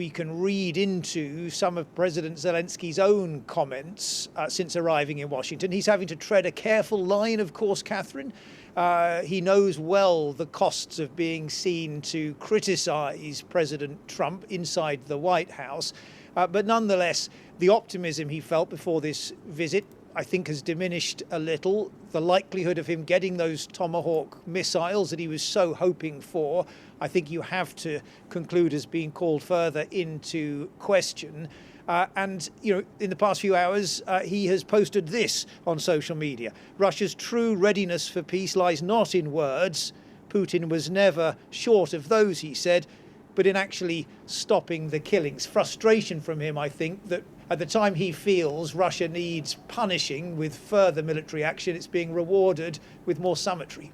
we can read into some of President Zelensky's own comments since arriving in Washington. He's having to tread a careful line, of course, Catherine. He knows well the costs of being seen to criticize President Trump inside the White House. But nonetheless, the optimism he felt before this visit, I think, has diminished a little. The likelihood of him getting those Tomahawk missiles that he was so hoping for, I think you have to conclude as being called further into question. And, in the past few hours, he has posted this on social media. Russia's true readiness for peace lies not in words. Putin was never short of those, he said, but in actually stopping the killings. Frustration from him, I think, that at the time he feels Russia needs punishing with further military action, it's being rewarded with more summitry.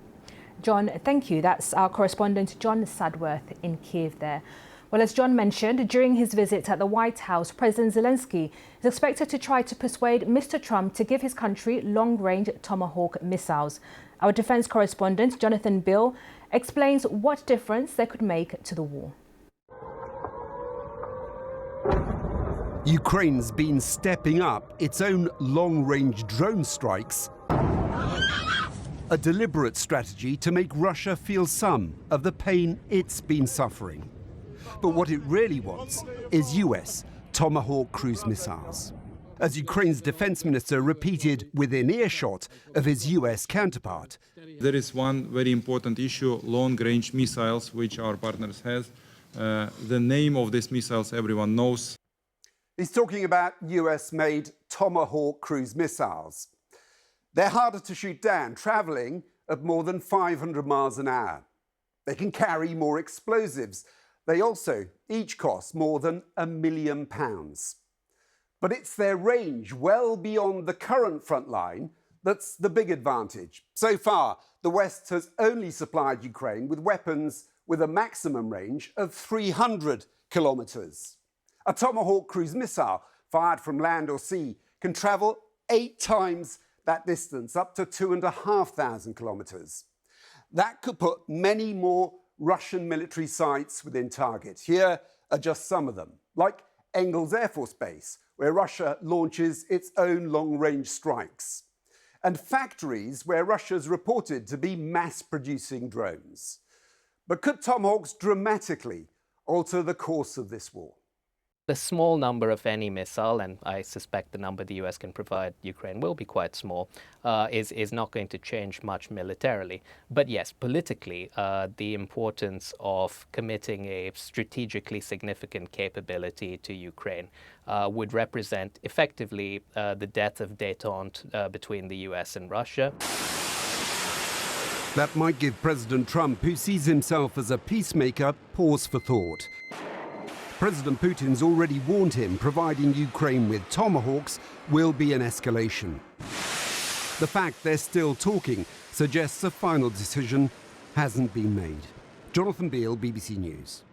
John, thank you. That's our correspondent, John Sadworth in Kiev there. Well, as John mentioned, during his visit at the White House, President Zelensky is expected to try to persuade Mr. Trump to give his country long-range Tomahawk missiles. Our defence correspondent, Jonathan Bill, explains what difference they could make to the war. Ukraine's been stepping up its own long-range drone strikes, a deliberate strategy to make Russia feel some of the pain it's been suffering. But what it really wants is US Tomahawk cruise missiles. As Ukraine's defense minister repeated within earshot of his US counterpart. There is one very important issue, long-range missiles, which our partners have. The name of these missiles everyone knows. He's talking about US-made Tomahawk cruise missiles. They're harder to shoot down, travelling at more than 500 miles an hour. They can carry more explosives. They also each cost more than £1 million. But it's their range well beyond the current front line that's the big advantage. So far, the West has only supplied Ukraine with weapons with a maximum range of 300 kilometres. A Tomahawk cruise missile fired from land or sea can travel 8 times that distance, up to 2,500 kilometres. That could put many more Russian military sites within target. Here are just some of them, like Engels Air Force Base, where Russia launches its own long-range strikes, and factories where Russia's reported to be mass-producing drones. But could Tomahawks dramatically alter the course of this war? The small number of any missile, and I suspect the number the US can provide Ukraine will be quite small, is not going to change much militarily. But yes, politically, the importance of committing a strategically significant capability to Ukraine would represent effectively the death of détente between the US and Russia. That might give President Trump, who sees himself as a peacemaker, pause for thought. President Putin's already warned him providing Ukraine with Tomahawks will be an escalation. The fact they're still talking suggests a final decision hasn't been made. Jonathan Beale, BBC News.